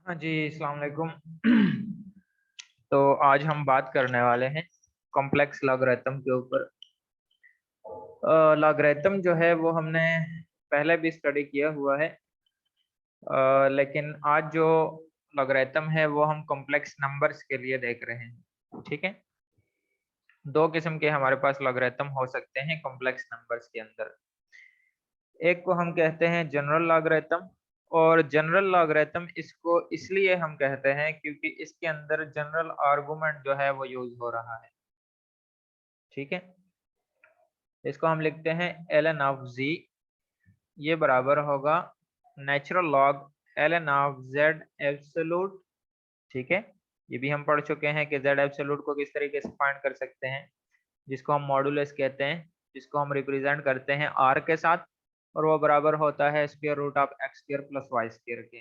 हाँ जी, अस्सलाम वालेकुम। तो आज हम बात करने वाले हैं कॉम्प्लेक्स लॉगरिथम के ऊपर। लॉगरिथम जो है वो हमने पहले भी स्टडी किया हुआ है, लेकिन आज जो लॉगरिथम है वो हम कॉम्प्लेक्स नंबर्स के लिए देख रहे हैं। ठीक है, दो किस्म के हमारे पास लॉगरिथम हो सकते हैं कॉम्प्लेक्स नंबर्स के अंदर। एक को हम कहते हैं जनरल लॉगरिथम, और जनरल लॉगरिथम इसको इसलिए हम कहते हैं क्योंकि इसके अंदर जनरल आर्गुमेंट जो है वो यूज हो रहा है। ठीक है, इसको हम लिखते हैं ln ऑफ z, ये बराबर होगा natural log ln of z absolute. ठीक है, ये भी हम पढ़ चुके हैं कि z एब्सोल्यूट को किस तरीके से फाइंड कर सकते हैं, जिसको हम मॉडुलस कहते हैं, जिसको हम रिप्रेजेंट करते हैं r के साथ, और वो बराबर होता है square root of x square plus y square के,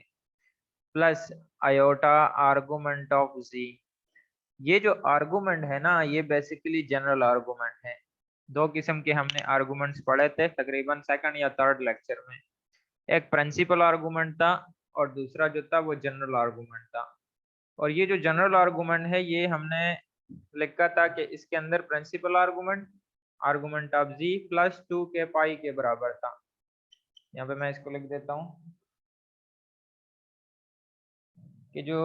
plus iota argument of z। ये जो आर्गुमेंट है ना, ये बेसिकली जनरल आर्गुमेंट है। दो किस्म के हमने आर्गुमेंट्स पढ़े थे तकरीबन सेकंड या थर्ड लेक्चर में। एक प्रिंसिपल आर्गुमेंट था और दूसरा जो था वो जनरल आर्गुमेंट था। और ये जो जनरल आर्गुमेंट है ये हमने लिखा था कि इसके अंदर principal argument argument of g plus 2 के पाई के बराबर था। यहाँ पे मैं इसको लिख देता हूँ कि जो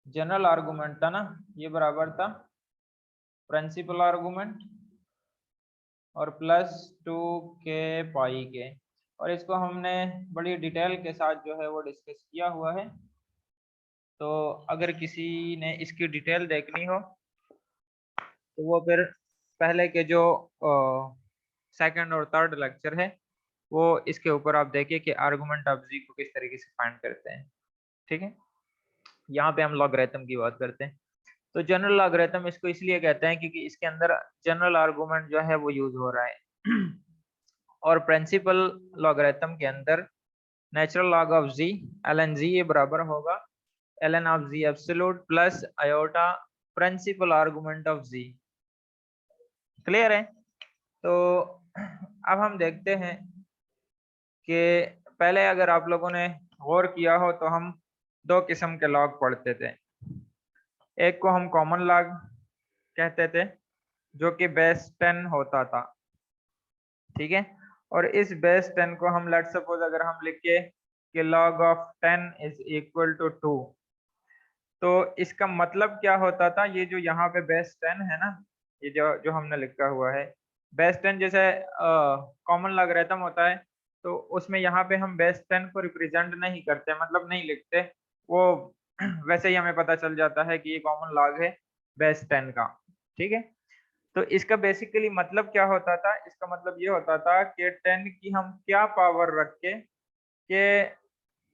जनरल आर्गुमेंट था ना, ये बराबर था प्रिंसिपल आर्गुमेंट और प्लस 2 के पाई के। और इसको हमने बड़ी डिटेल के साथ जो है वो डिस्कस किया हुआ है। तो अगर किसी ने इसकी डिटेल देखनी हो तो वो फिर पहले के जो सेकंड और थर्ड लेक्चर है वो इसके ऊपर आप देखिए कि आर्गुमेंट ऑफ जी को किस तरीके से फाइंड करते हैं। ठीक है, यहाँ पे हम लॉगरिथम की बात करते हैं। तो जनरल लॉगरिथम इसको इसलिए कहते हैं क्योंकि इसके अंदर जनरल आर्गुमेंट जो है वो यूज हो रहा है। और प्रिंसिपल लॉगरिथम के अंदर natural log of g ln g ये बराबर होगा ln of g absolute plus iota principal argument of g. Clear है? तो अब हम देखते हैं कि पहले अगर आप लोगों ने गौर किया हो तो हम दो किस्म के लॉग पढ़ते थे। एक को हम कॉमन लॉग कहते थे जो कि बेस 10 होता था। ठीक है, और इस बेस 10 को हम लेट सपोज अगर हम लिखे कि log of 10 is equal to 2, तो इसका मतलब क्या होता था, ये जो यहाँ पे बेस 10 है ना, ये जो जो हमने लिखा हुआ है बेस 10, जैसे कॉमन लॉगरिथम होता है तो उसमें यहाँ पे हम बेस 10 को रिप्रेजेंट नहीं करते, मतलब नहीं लिखते वो। वैसे ही हमें पता चल जाता है कि ये कॉमन लॉग है बेस 10 का। ठीक है, तो इसका बेसिकली मतलब क्या होता था, इसका मतलब ये होता था कि 10 की हम क्या पावर रख के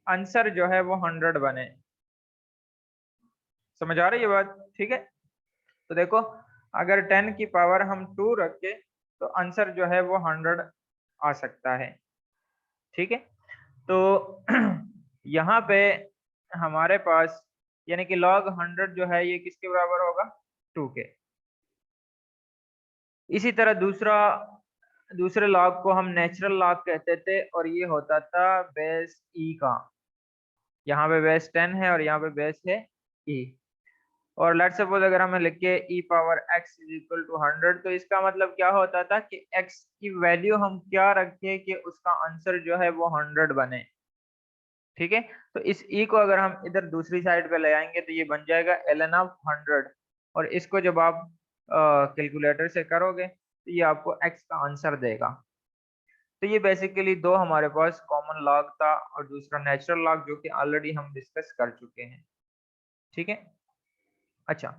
आंसर जो है वो 100 बने। समझ आ रही है बात? ठीक है, तो देखो अगर 10 की पावर हम 2 रख के तो आंसर जो है वो 100 आ सकता है। ठीक है, तो यहाँ पे हमारे पास यानी कि log 100 जो है ये किसके बराबर होगा, 2 के। इसी तरह दूसरे लॉग को हम नेचुरल लॉग कहते थे और ये होता था बेस ई का। यहाँ पे बेस 10 है और यहाँ पे बेस है ई। और लेट्स सपोज अगर हमें लिखे e power x is equal to 100, तो इसका मतलब क्या होता था कि एक्स की वैल्यू हम क्या रखें कि उसका आंसर जो है वो 100 बने। ठीक है, तो इस ई को अगर हम इधर दूसरी साइड पे ले आएंगे तो ये बन जाएगा ln ऑफ 100, और इसको जब आप कैलकुलेटर से करोगे तो ये आपको एक्स का आंसर देगा। तो ये बेसिकली दो हमारे पास कॉमन लॉग था और दूसरा नेचुरल लॉग जो कि ऑलरेडी हम डिस्कस कर चुके हैं। ठीक है, अच्छा,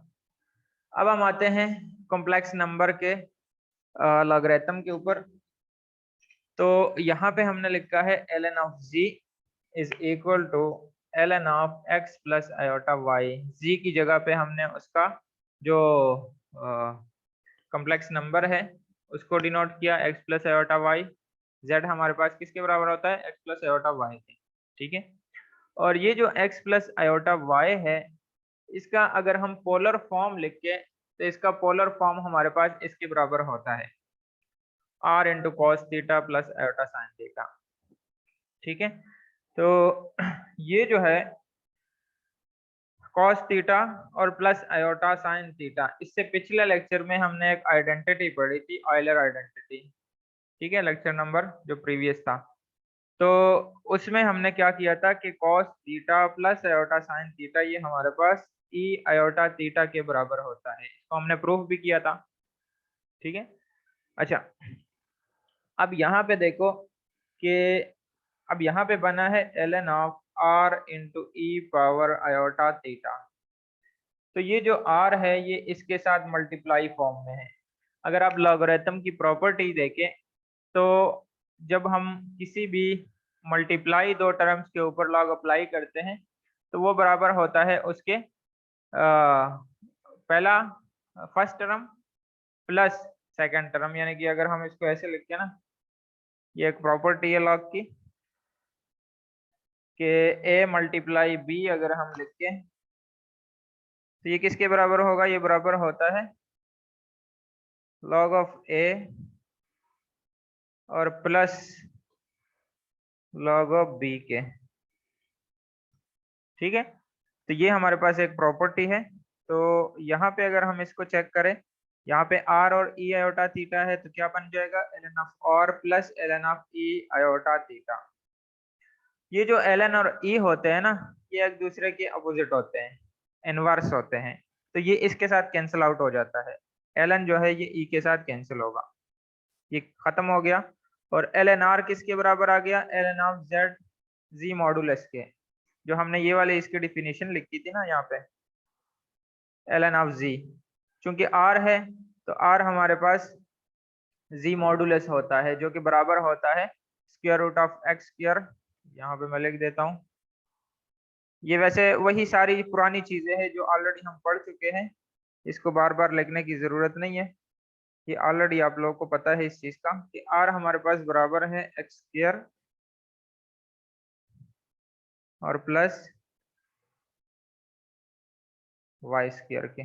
अब हम आते हैं कॉम्प्लेक्स नंबर के लॉगरिथम के ऊपर। तो यहाँ पे हमने लिखा है ln of G is equal to ln of x plus iota y. G की जगह पे हमने उसका जो कॉम्प्लेक्स नंबर है उसको डिनोट किया x plus iota y. Z हमारे पास किसके बराबर होता है, एक्स प्लस आयोटा वाई के। ठीक है, और ये जो एक्स प्लस आयोटा वाई है इसका अगर हम पोलर फॉर्म लिख के तो इसका पोलर फॉर्म हमारे पास इसके बराबर होता है r into cos theta plus iota sine theta. ठीक है, तो ये जो है cos थीटा और प्लस आयोटा साइन थीटा, इससे पिछले लेक्चर में हमने एक आइडेंटिटी पढ़ी थी, ऑयलर आइडेंटिटी। ठीक है, लेक्चर नंबर जो प्रीवियस था, तो उसमें हमने क्या किया था कि cos theta plus iota sine theta ये हमारे पास ई आयोटा थीटा के बराबर होता है। इसको हमने प्रूफ भी किया था। ठीक है, अच्छा अब यहाँ पे देखो कि अब यहाँ पे बना है ln of r into E power iota theta. तो ये जो r है ये इसके साथ मल्टीप्लाई फॉर्म में है। अगर आप लॉगरिथम की प्रॉपर्टी देखें तो जब हम किसी भी मल्टीप्लाई दो टर्म्स के ऊपर लॉग अप्लाई करते हैं तो वो बराबर होता है उसके पहला first term plus second term, यानी कि अगर हम इसको ऐसे लिखते हैं ना, ये एक प्रॉपर्टी है लॉग की कि a मल्टीप्लाई b अगर हम लिखें तो ये किसके बराबर होगा, ये बराबर होता है लॉग ऑफ a और प्लस लॉग ऑफ b के। ठीक है, तो ये हमारे पास एक प्रॉपर्टी है। तो यहाँ पे अगर हम इसको चेक करें, यहाँ पे r और e आयोटा थीटा है तो क्या बन जाएगा ln of r plus ln of e iota theta. ये जो ln और e होते हैं ना, ये एक दूसरे के अपोजिट होते हैं, इनवर्स होते हैं, तो ये इसके साथ कैंसिल आउट हो जाता है। ln जो है ये e के साथ कैंसिल होगा, ये खत्म हो गया। और ln r किसके बराबर आ गया, ln of z z modulus के, जो हमने ये वाली इसकी डिफिनीशन लिखी थी ना यहाँ पे, ln ऑफ z, चूंकि r है तो r हमारे पास z मॉडुलस होता है जो कि बराबर होता है square root of x square. यहाँ पे मैं लिख देता हूँ, ये वैसे वही सारी पुरानी चीजें हैं जो ऑलरेडी हम पढ़ चुके हैं, इसको बार बार लिखने की जरूरत नहीं है, ये ऑलरेडी आप लोगों को पता है इस चीज का कि r हमारे पास बराबर है एक्स स्क्वायर और प्लस वाई स्क्वायर के।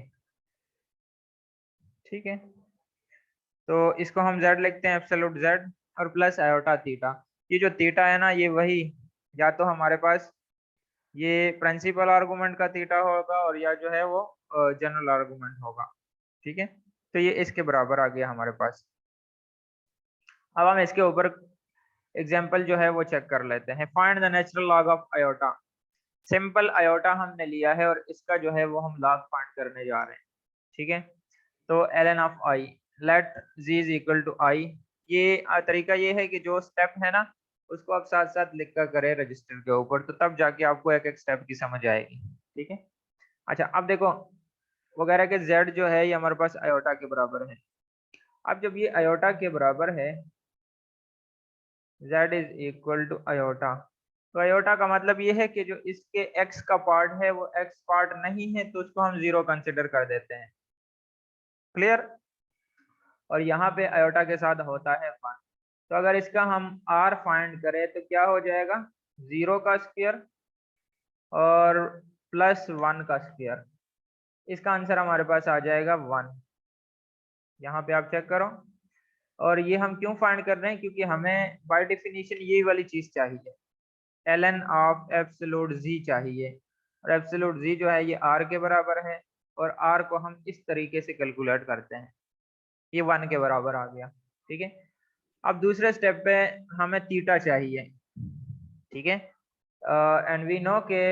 ठीक है, तो इसको हम z लिखते हैं एब्सोल्यूट z और प्लस आयोटा थीटा। ये जो थीटा है ना, ये वही या तो हमारे पास ये प्रिंसिपल आर्गुमेंट का थीटा होगा और या जो है वो जनरल आर्गुमेंट होगा। ठीक है, तो ये इसके बराबर आ गया हमारे पास। अब हम इसके ऊपर एग्जाम्पल जो है वो चेक कर लेते हैं। Find the natural log of iota. Simple iota हमने लिया है और इसका जो है वो हम लॉग फाइंड करने जा रहे हैं। ठीक है, तो ln of i, let z is equal to i. ये तरीका ये है कि जो स्टेप है ना उसको आप साथ साथ लिख कर करें रजिस्टर के ऊपर, तो तब जाके आपको एक एक स्टेप की समझ आएगी। ठीक है, अच्छा अब देखो वगैरह के z जो है ये हमारे पास आयोटा के बराबर है। अब जब ये आयोटा के बराबर है, z is equal to iota, तो आयोटा का मतलब ये है कि जो इसके x का पार्ट है वो x पार्ट नहीं है तो उसको हम जीरो कंसिडर कर देते हैं। क्लियर, और यहाँ पे आयोटा के साथ होता है 1। तो अगर इसका हम r फाइंड करें तो क्या हो जाएगा, 0 का स्क्वायर और प्लस 1 का स्क्वायर, इसका आंसर हमारे पास आ जाएगा 1। यहाँ पे आप चेक करो, और ये हम क्यों फाइंड कर रहे हैं, क्योंकि हमें बाय डेफिनेशन यही वाली चीज चाहिए, ln ऑफ एब्सोल्यूट z चाहिए, और एब्सोल्यूट z जो है ये r के बराबर है, और r को हम इस तरीके से कैलकुलेट करते हैं, ये 1 के बराबर आ गया। ठीक है, अब दूसरे स्टेप पे हमें थीटा चाहिए। ठीक है, एंड वी नो के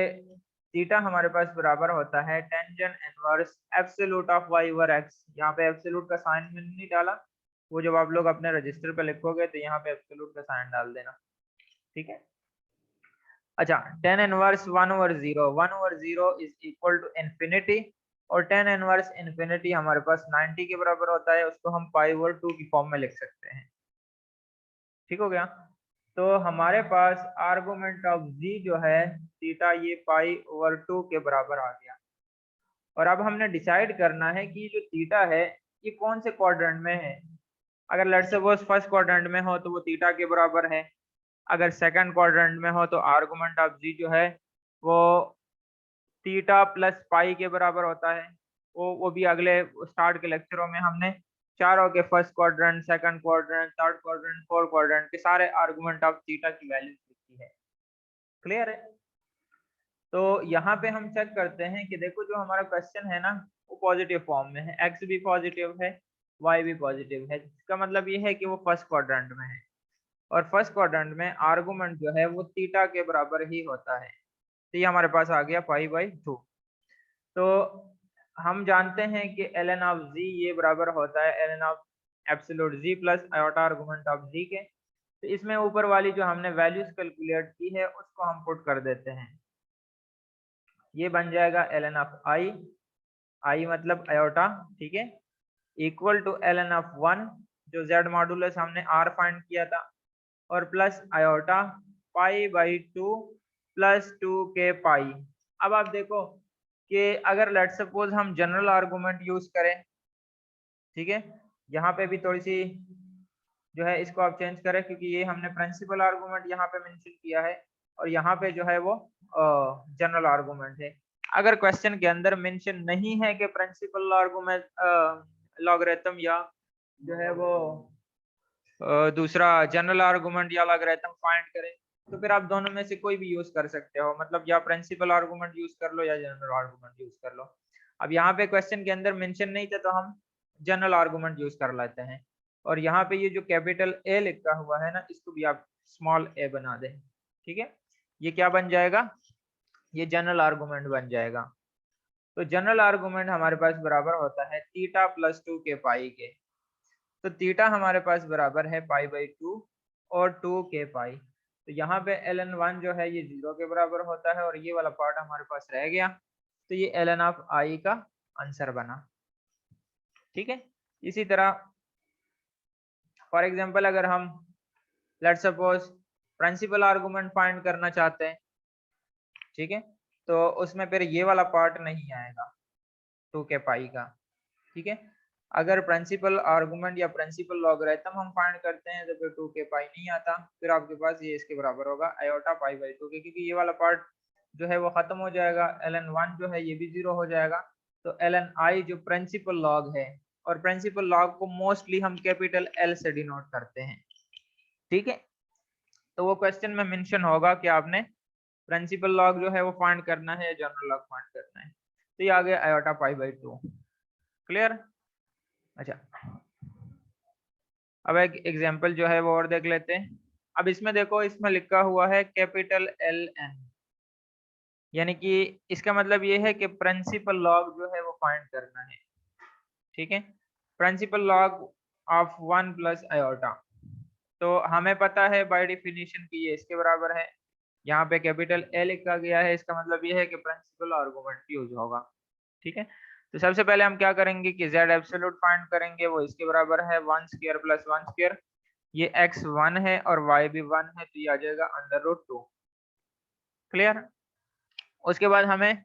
थीटा हमारे पास बराबर होता है tangent inverse absolute of y over x। यहाँ पे एब्सोल्यूट का साइन मैंने नहीं डाला, वो जब आप लोग अपने रजिस्टर पे लिखोगे तो यहाँ पे एब्सोल्यूट का साइन डाल देना। ठीक है, अच्छा tan inverse 1 over 0, 1 over 0 is equal to infinity, और टेन इनवर्स इन्फिनिटी हमारे पास 90 के बराबर होता है, उसको हम पाई ओवर 2 की फॉर्म में लिख सकते हैं। ठीक हो गया, तो हमारे पास आर्गुमेंट ऑफ z जो है थीटा ये पाई ओवर 2 के बराबर आ गया। और अब हमने डिसाइड करना है कि जो थीटा है ये कौन से क्वाड्रेंट में है। अगर लेट्स सपोज फर्स्ट क्वाड्रेंट में हो तो वो थीटा के बराबर है, अगर सेकंड क्वाड्रेंट में हो तो आर्गुमेंट ऑफ z जो है वो थीटा प्लस पाई के बराबर होता है। वो भी अगले स्टार्ट के लेक्चरों में हमने चारों के first quadrant, second quadrant, third quadrant, fourth quadrant के सारे आर्गुमेंट ऑफ थीटा की वैल्यूज लिखी है। क्लियर है, तो यहाँ पे हम चेक करते हैं कि देखो जो हमारा क्वेश्चन है ना वो पॉजिटिव फॉर्म में है, एक्स भी पॉजिटिव है, वाई भी पॉजिटिव है, इसका मतलब ये है कि वो फर्स्ट क्वाड्रेंट में है और फर्स्ट क्वाड्रेंट में आर्गुमेंट जो है वो थीटा के बराबर ही होता है। तो ये हमारे पास आ गया पाई/2। तो हम जानते हैं कि ln ऑफ z ये बराबर होता है ln of absolute z plus iota argument of z के। तो इसमें ऊपर वाली जो हमने वैल्यूज कैलकुलेट की है उसको हम पुट कर देते हैं। ये बन जाएगा ln ऑफ i मतलब आयोटा, ठीक है, इक्वल टू ln ऑफ 1 जो z मॉडुलस हमने r फाइंड किया था और प्लस आयोटा पाई/2 प्लस 2k पाई। अब आप देखो कि अगर लेट सपोज हम जनरल आर्गुमेंट यूज करें, ठीक है, यहाँ पे भी थोड़ी सी जो है इसको आप चेंज करें क्योंकि ये हमने प्रिंसिपल आर्गुमेंट यहाँ पे मेंशन किया है और यहाँ पे जो है वो जनरल आर्गुमेंट है। अगर क्वेश्चन के अंदर मेंशन नहीं है कि प्रिंसिपल आर्गुमेंट लॉगरिथम या जो है वो दूसरा जनरल आर्गुमेंट या लॉगरिथम फाइंड करें, तो फिर आप दोनों में से कोई भी यूज कर सकते हो, मतलब या प्रिंसिपल आर्गुमेंट यूज कर लो या जनरल आर्गुमेंट यूज कर लो। अब यहाँ पे क्वेश्चन के अंदर मेंशन नहीं था तो हम जनरल आर्गुमेंट यूज कर लेते हैं और यहाँ पे ये जो कैपिटल ए लिखा हुआ है ना इसको भी आप स्मॉल ए बना दें, ठीक है। ये क्या बन जाएगा, ये जनरल आर्गुमेंट बन जाएगा। तो जनरल आर्गुमेंट हमारे पास बराबर होता है थीटा प्लस 2k पाई के। तो थीटा हमारे पास बराबर है पाई/2 और 2k पाई। तो यहाँ पे ln1 जो है ये 0 के बराबर होता है और ये वाला पार्ट हमारे पास रह गया, तो ये ln ऑफ i का आंसर बना, ठीक है। इसी तरह फॉर एग्जांपल अगर हम let's suppose principal argument find करना चाहते हैं, ठीक है, तो उसमें फिर ये वाला पार्ट नहीं आएगा 2k पाई का, ठीक है। अगर प्रिंसिपल आर्गुमेंट या प्रिंसिपल लॉगरिथम हम फाइंड करते हैं तो फिर 2k पाई नहीं आता, फिर आपके पास ये इसके बराबर होगा आयोटा पाई/2 के, क्योंकि ये वाला पार्ट जो है वो खत्म हो जाएगा, ln1 जो है ये भी 0 हो जाएगा। तो ln i जो प्रिंसिपल लॉग है और प्रिंसिपल लॉग को मोस्टली हम कैपिटल L से डिनोट करते हैं, ठीक है। तो वो क्वेश्चन में मेंशन होगा कि आपने प्रिंसिपल लॉग जो है वो फाइंड करना है या जनरल लॉग फाइंड करना है। तो ये आ गया आयोटा पाई/2, क्लियर। अच्छा, अब एक एग्जांपल जो है वो और देख लेते हैं। अब इसमें देखो इसमें लिखा हुआ है कैपिटल LN, यानी कि इसका मतलब ये है कि प्रिंसिपल लॉग जो है वो फाइंड करना है, ठीक है। Principal log of 1 plus iota, तो हमें पता है बाय डेफिनेशन कि ये इसके बराबर है। यहाँ पे कैपिटल ए लिखा गया है, इसका मतलब ये है कि प्रिंसिपल आर्गुमेंट यूज होगा, ठीक है। तो सबसे पहले हम क्या करेंगे कि z एब्सोल्यूट फाइंड करेंगे, वो इसके बराबर है 1 स्क्वायर प्लस 1 स्क्वायर। ये x 1 है और y भी 1 है तो ये आ जाएगा √2, क्लियर। उसके बाद हमें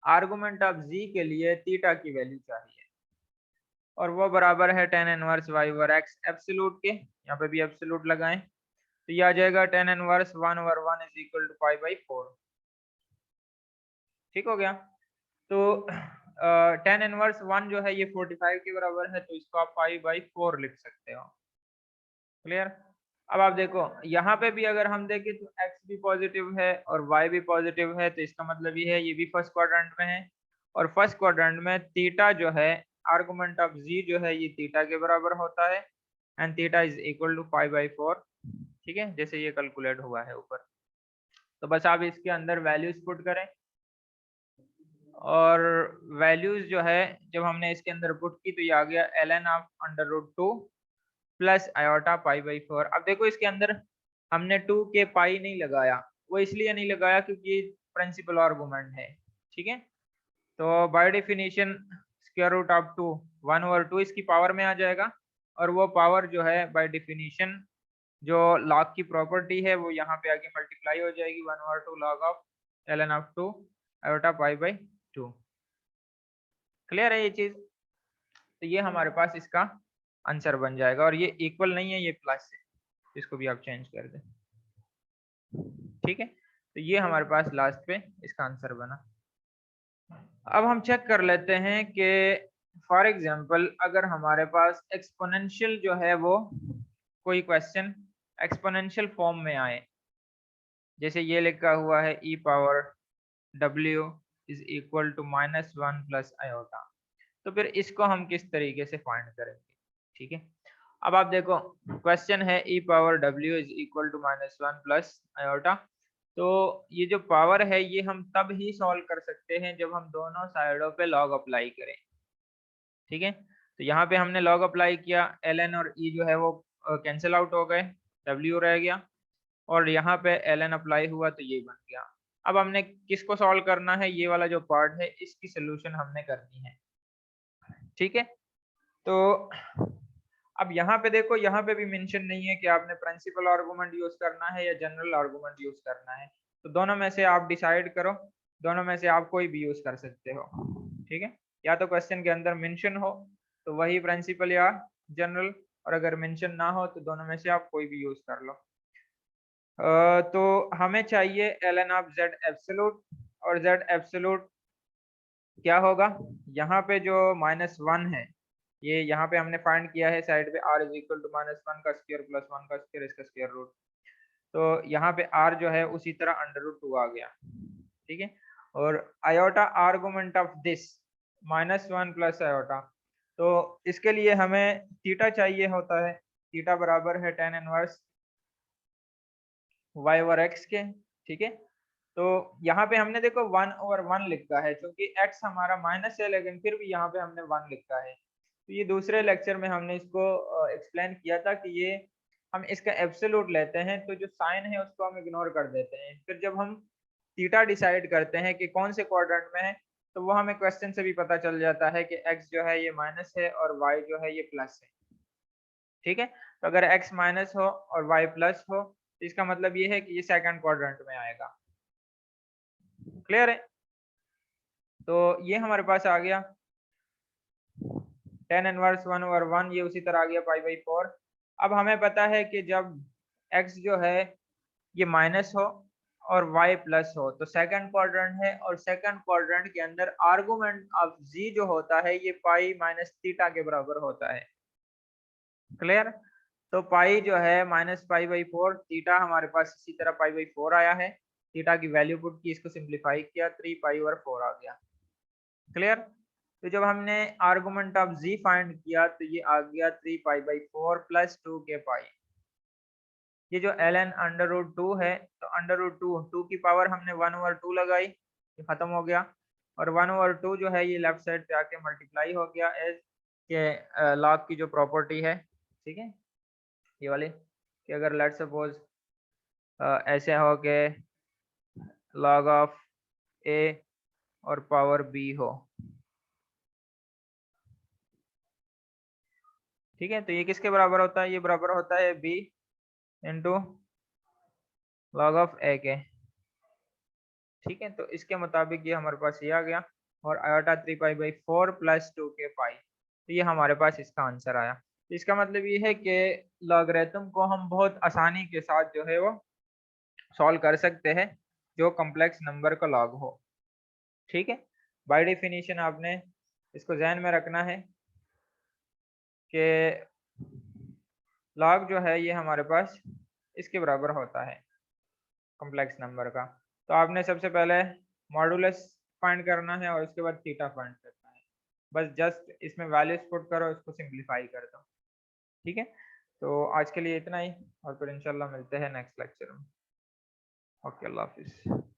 आर्गुमेंट ऑफ z के लिए थीटा की वैल्यू चाहिए और वो बराबर है tan inverse y over x absolute के, यहाँ पे भी एब्सोल्यूट लगाएं तो ये आ जाएगा tan inverse 1 over 1 is equal to pi, ठीक हो गया। तो tan इनवर्स 1 जो है ये 45 के बराबर है तो इसको आप पाई/4 लिख सकते हो, क्लियर। अब आप देखो यहाँ पे भी अगर हम देखें तो x भी पॉजिटिव है और y भी पॉजिटिव है, तो इसका मतलब ये है ये भी फर्स्ट क्वाड्रेंट में है और फर्स्ट क्वाड्रेंट में थीटा जो है आर्गुमेंट ऑफ z जो है ये थीटा के बराबर होता है and theta is equal to pi, ठीक है, जैसे ये कैलकुलेट हुआ है ऊपर। तो बस आप इसके अंदर वैल्यूज पुट करें और वैल्यूज जो है जब हमने इसके अंदर पुट की तो ये आ गया ln ऑफ √2 प्लस आयोटा पाई/4। अब देखो इसके अंदर हमने 2k पाई नहीं लगाया, वो इसलिए नहीं लगाया क्योंकि प्रिंसिपल आर्गुमेंट है, ठीक है। तो by definition square root of 2 1 over 2 इसकी पावर में आ जाएगा और वो पावर जो है बाय डेफिनेशन जो लॉग की प्रॉपर्टी है वो यहाँ पे आके मल्टीप्लाई हो जाएगी 1 over 2 log of ln of 2 iota pi, clear है ये चीज। तो ये हमारे पास इसका आंसर बन जाएगा और ये इक्वल नहीं है, ये प्लस है, इसको भी आप चेंज कर दें, ठीक है। तो ये हमारे पास लास्ट पे इसका आंसर बना। अब हम चेक कर लेते हैं कि फॉर एग्जांपल अगर हमारे पास एक्सपोनेंशियल जो है वो कोई क्वेश्चन एक्सपोनेंशियल फॉर्म में आए, जैसे ये लिखा हुआ है e power W is equal to -1 plus iota. तो फिर इसको हम किस तरीके से फाइंड करेंगे, ठीक है। अब आप देखो क्वेश्चन है e power w is equal to -1 plus iota. तो ये जो पावर है ये हम तब ही सॉल्व कर सकते हैं जब हम दोनों साइडों पे लॉग अप्लाई करें, ठीक है। तो यहाँ पे हमने लॉग अप्लाई किया, ln और e जो है वो कैंसिल आउट हो गए, w रह गया, और यहाँ पे ln अप्लाई हुआ तो ये बन गया। अब हमने किसको सॉल्व करना है, ये वाला जो पार्ट है इसकी सोल्यूशन हमने करनी है, ठीक है। तो अब यहाँ पे देखो, यहाँ पे भी मेंशन नहीं है कि आपने प्रिंसिपल आर्गुमेंट यूज करना है या जनरल आर्गुमेंट यूज करना है। तो दोनों में से आप डिसाइड करो, दोनों में से आप कोई भी यूज कर सकते हो, ठीक है। या तो क्वेश्चन के अंदर मेंशन हो तो वही प्रिंसिपल या जनरल, और अगर मेंशन ना हो तो दोनों में से आप कोई भी यूज कर लो। तो हमें चाहिए ln ऑफ z एब्सोल्यूट, और z एब्सोल्यूट क्या होगा, यहाँ पे जो -1 है ये यहाँ पे हमने फाइंड किया है साइड पे, r इज इक्वल टू -1 का स्क्वायर प्लस 1 का स्क्वायर, इसका स्क्वायर रूट। तो यहाँ पे r जो है उसी तरह √2 आ गया, ठीक है। और iota argument of this -1 plus iota, तो इसके लिए हमें थीटा चाहिए होता है, थीटा बराबर है tan inverse y over x के, ठीक है। तो यहाँ पे हमने देखो 1/1 लिखा है, क्योंकि x हमारा माइनस है लेकिन फिर भी यहाँ पे हमने 1 लिखा है। तो ये दूसरे लेक्चर में हमने इसको एक्सप्लेन किया था कि ये हम इसका एब्सोल्यूट लेते हैं तो जो साइन है उसको हम इग्नोर कर देते हैं, फिर जब हम थीटा डिसाइड करते हैं कि कौन से क्वाड्रेंट में है तो वो हमें क्वेश्चन से भी पता चल जाता है कि x जो है ये माइनस है और y जो है ये प्लस है, ठीक है। तो अगर x माइनस हो और y प्लस हो तो इसका मतलब ये है कि ये सेकंड क्वाड्रेंट में आएगा, क्लियर है। तो ये हमारे पास आ गया tan इनवर्स 1/1, ये उसी तरह आ गया π/4। अब हमें पता है कि जब x जो है ये माइनस हो और y प्लस हो तो सेकंड क्वाड्रेंट है, और सेकंड क्वाड्रेंट के अंदर आर्गुमेंट ऑफ z जो होता है ये पाई माइनस थीटा के बराबर होता है, क्लियर। तो पाई जो है -π/4, थीटा हमारे पास इसी तरह π/4 आया है, थीटा की वैल्यू पुट की, इसको सिंप्लीफाई किया 3π/4 आ गया, क्लियर। तो जब हमने आर्गुमेंट ऑफ z फाइंड किया तो ये आ गया 3π/4 प्लस 2 के पाई। ये जो ln √2 है तो √2 की पावर हमने 1/2 लगाई, ये खत्म हो गया, और 1/2 जो है ये लेफ्ट साइड पे आके मल्टीप्लाई हो गया एज के लॉग की जो प्रॉपर्टी है, ठीक है, ये वाली, कि अगर लेट सपोज ऐसे हो के log ऑफ a और पावर b हो, ठीक है। तो ये किसके बराबर होता है, ये बराबर होता है b into log of a के, ठीक है। तो इसके मुताबिक ये हमारे पास ये आ गया, और आयोटा 3π/4 प्लस 2 के पाई, तो ये हमारे पास इसका आंसर आया। तो इसका मतलब ये है कि लॉगरिथम को हम बहुत आसानी के साथ जो है वो सॉल्व कर सकते हैं जो कॉम्प्लेक्स नंबर का लॉग हो, ठीक है। बाय डेफिनेशन आपने इसको ध्यान में रखना है कि लॉग जो है ये हमारे पास इसके बराबर होता है कॉम्प्लेक्स नंबर का। तो आपने सबसे पहले मॉडुलस फाइंड करना है और उसके बाद थीटा फाइंड करना है, बस जस्ट इसमें वैल्यूज पुट करो, इसको सिंप्लीफाई कर दो, ठीक है। तो आज के लिए इतना ही, और फिर इंशाल्लाह मिलते हैं नेक्स्ट लेक्चर में। ओके, अल्लाह हाफिज़।